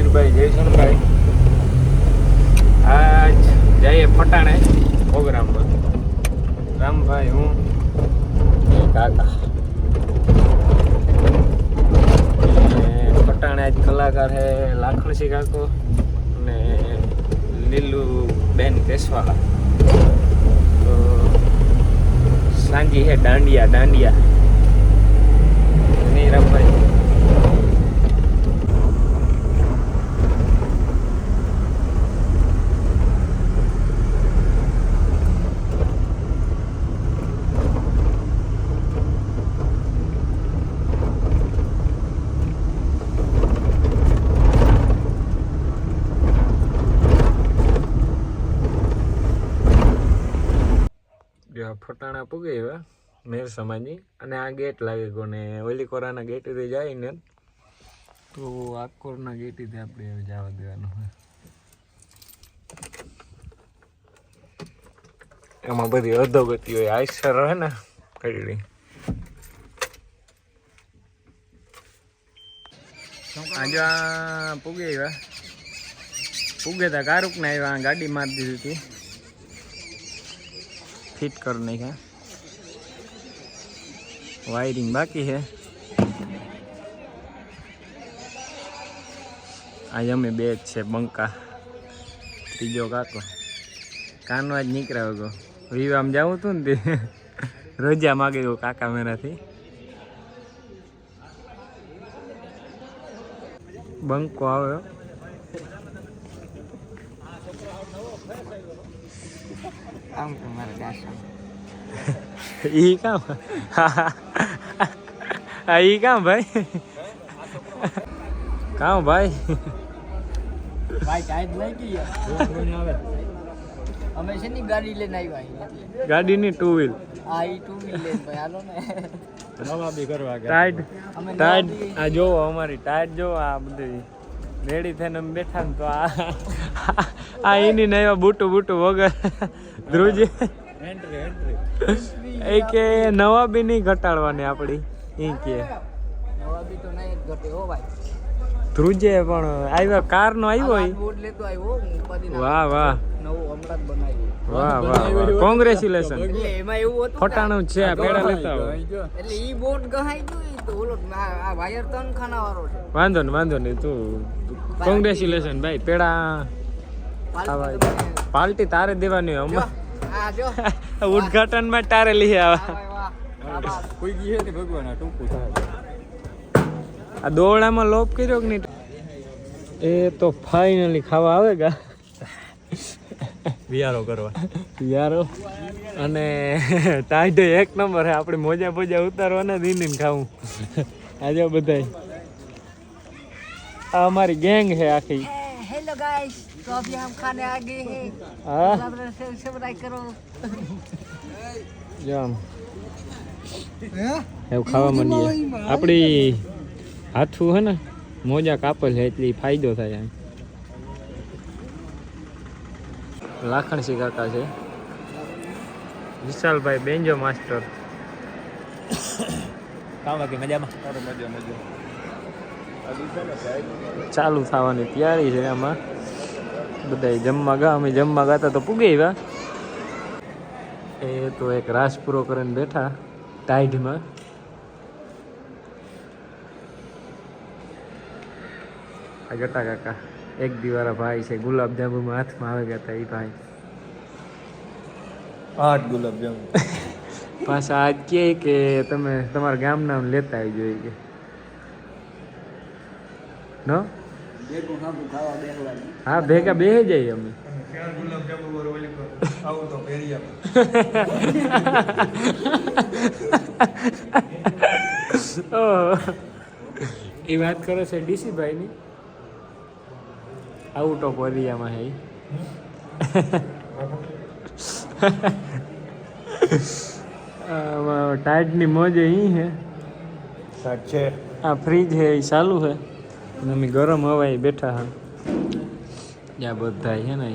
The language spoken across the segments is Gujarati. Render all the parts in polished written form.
વિશાલભાઈ જયસનભાઈ આજ જઈએ ફટાણે પ્રોગ્રામમાં. રામભાઈ, હું કાકા ફટાણે આજ કલાકાર હે લાખણસિંહ કાકો અને લીલુ બેન કેસવાલા. તો સાંજી હે દાંડિયા નહીં રામભાઈ? ફટાણા પૂગે એવા મેર સમાજની અને આ ગેટ લાગે કોને ઓલી કોરાના ગેટેથી જાય ને તો આકોરના ગેટેથી આપણે જવા દેવાનું હોય. એમાં બધી અધોગતિ હોય. આઈસર હોય ને કડી આજે પૂગે એવા તા કારુક ને આવ્યા ગાડી મારી દીધી હતી फिट करने का. वायरिंग बाकी है. आज हमें बेच છે બંકા ત્રીજો કાકો કાનવા જ નીકળ્યો ગયો. વિવામ જાવું હતું ને તે રજા માગે ગયો કાકા મેરાથી. બંકો આવ્યો. આમ તમારે દાસા ઈ કામ ઈ કામ ભાઈ કામ ભાઈ ટાઈટ લાગી ગયા. અમે છે ને ગાડી લઈને આવ્યા એટલે ગાડી ની ટુ વ્હીલ ટુ વ્હીલ લઈને ભાઈ હાલો ને નવા બી કરવા ટાઈટ આ જો અમારી ટાઈટ જો આ બધી રેડી થઈને અમે બેઠા ને તો આ એની નવા બૂટું વગર ધ્રુજે એ કે નવા બી નહીં ઘટાડવાની આપડી. એ કે નવા બી તો નહીં ઘટે હો ભાઈ. ધ્રુજે પણ આવ્યા કાર નો આવ્યો. વાહ વાહ વાહ વાહ કોંગ્રેચ્યુલેશન. એમાં એવું હતું ફટાણું છે પેડા લેતા એટલે ઈ બોટ ગહાઈ ગયું તો ઓલો આ વાયર તન ખાના વાળો છે. વાંધો નહીં તું કોંગ્રેચ્યુલેશન ભાઈ. પેડા પાર્ટી તારે દેવાની હોય. ઉદઘાટન માં તારે લઈ આવા કોઈ ગઈ હતી ભગવાન ટૂંકું થાય. આ દોરડામાં લોપ કર્યો કે નહીં એ તો ફાઇનલી ખાવા આવે ગા વિયારો કરવા વિયારો અને ટાઈડો એક નંબર હે. આપણે મોજા ઉતારવાના દીને ખાવું. આજે બધા આ અમારી ગેંગ है आखिर. हेलो गाइस, तो अभी हम खाने आ गए हैं. सब्सक्राइब करो. જામ એવું ખાવા માંડીએ. આપણી હાથું હે ને મોજા કાપલ છે એટલે ફાયદો થાય. લાખણસિંહ કાકા છે. વિશાલભાઈ બેન્જો માસ્ટર. કામ બાકી મજામાં? મજા ચાલુ થવાની તૈયારી છે. આમાં બધા જમવા ગાતા તો પૂગે એવા. એ તો એક રાસ પૂરો કરીને બેઠા ટાઈડમાં. આ જટા કાકા એક દીવારા ભાઈ છે. ગુલાબજાંબુમાં હાથમાં આવી ગયા હતા એ ભાઈ. 8 ગુલાબજાંબુ પાછા આજ કે તમે તમારા ગામ નામ લેતા આવી જોઈએ કે નો. હા ભેગા બેહી જઈએ અમે. એ વાત કરે છે ડીસી ભાઈ ની. આઉટ ઓફ એરિયામાં હે. ટાઈટ ની મોજ અહીં હે. છે આ ફ્રીજ હે એ ચાલુ હે અને અમે ગરમ હવાય બેઠા હા. ત્યાં બધા છે ને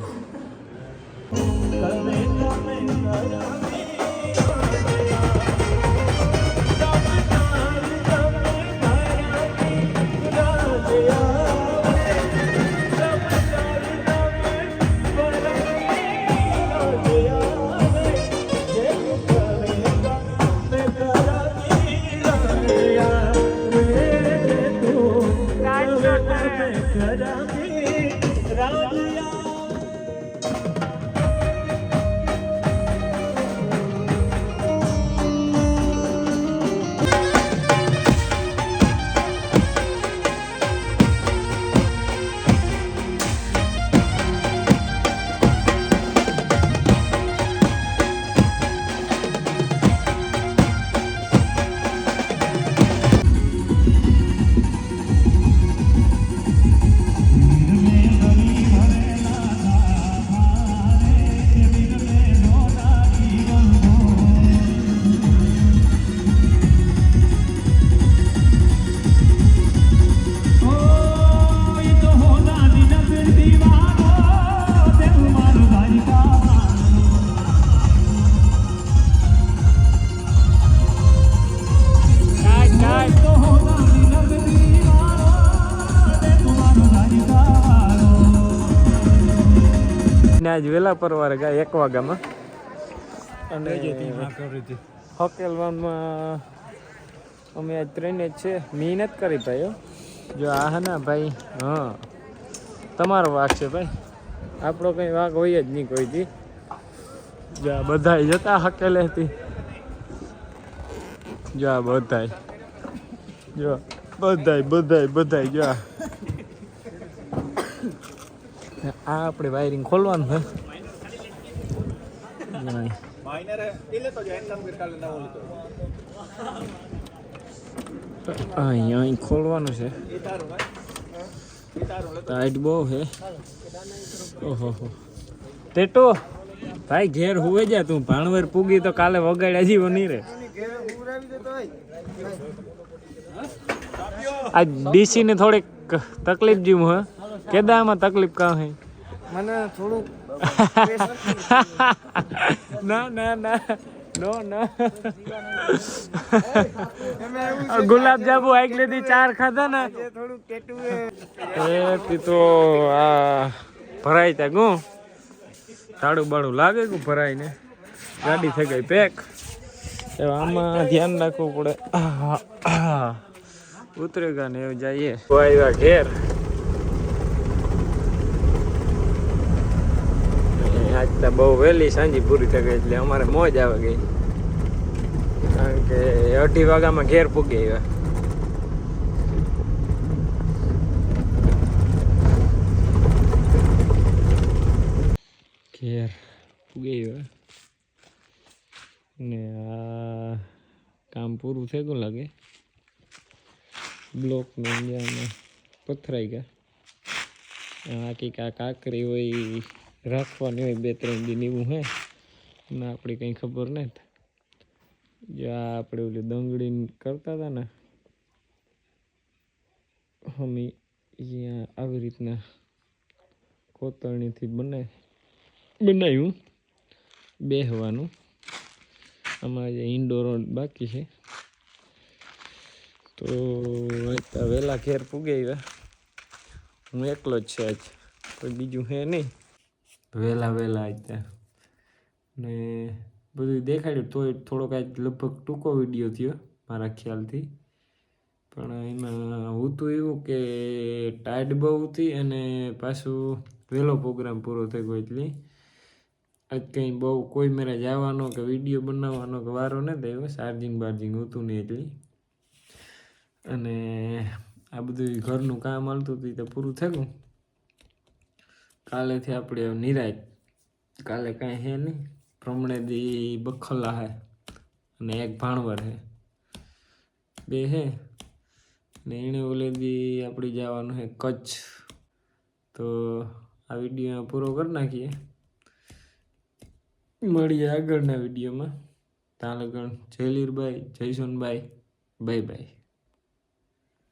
આજ વેલા પરવારે ગયા 1 વાગ્યામાં અને હોકેલવામાં અમે આજ ટ્રેને જ છે મહેનત કરી ભાઈ જો આ હે ને ભાઈ હા તમારો વાક છે ભાઈ આપણો કંઈ વાક હોય જ નહીં કોઈથી જો આ બધાય જતા હકેલેથી જો આ બધાય જો બધાય જો આ આપણે વાયરિંગ ખોલવાનું છે અહીં ખોલવાનું છે ટાઈટ બહુ છે ઓહો ટેટો ભાઈ ઘેર હુવે જા તું ભાણવર પૂગી તો કાલે વગાડ્યા જીવો નહીં રે આ ડીસી ને થોડીક તકલીફ જેવું હે કેદામાં તકલીફ કાં હે મને થોડું ના ગુલાબ જાંબુ આઈક લીધી 4 ખાધા ને થોડું ટેટુ એ તો આ ભરાઈ તા ગો તાળું બાળું લાગે ગયું ભરાઈ ને ગાડી થઈ ગઈ પેક આમાં ધ્યાન રાખવું પડે ઉતરેગા ને એવું જઈએ આવ્યા ઘેર આજ તો બહુ વહેલી સાંજી પૂરી થઈ ગઈ એટલે અમારે મોજ આવે ગઈ કારણ કે 2:30 વાગ્યામાં ઘેર પૂગી આવ્યા ઘેર પૂગી આવ્યા ને આ કામ પૂરું થઈ ગયું લાગે બ્લોક ને ઇન્ડિયામાં પથરાઈ ગયા આખી કાકરી હોય રાખવાની હોય 2-3 દિન એવું હે ને આપણી કંઈ ખબર નહીં જો આપણે ઓલી દંગડી કરતા હતા ને હમી અહીંયા આવી રીતના કોતરણીથી બનાવ્યું બેહવાનું આમાં જે ઇન્ડોર બાકી છે તો વહેલા ઘેર પૂગી આવ્યા હું એકલો જ છે આજ કોઈ બીજું હે નહીં વહેલા આજ ને બધું દેખાડ્યું તોય થોડોક આજ લગભગ ટૂંકો વિડીયો થયો મારા ખ્યાલથી પણ એમાં હતું એવું કે ટાઈડ બહુ હતી અને પાછું વહેલો પ્રોગ્રામ પૂરો થઈ ગયો એટલે આજ કંઈ બહુ કોઈ મેરે જવાનો કે વિડીયો બનાવવાનો કે વારો નથી આવ્યો ચાર્જિંગ હતું નહીં એટલી અને આ બધું ઘરનું કામ હાલતું હતું તો પૂરું થઈ ગયું કાલેથી આપણે નિરાય કાલે કાંઈ હે નહીં પ્રમણે દી બખલા હે અને એક ભાણવર હે 2 હે ને એને ઓલે દી આપણે જવાનું હે કચ્છ તો આ વિડીયો પૂરો કરી નાખીએ મળીએ આગળના વિડીયોમાં ત્યાં લગન જય લીરભાઈ જય સોનભાઈ બાય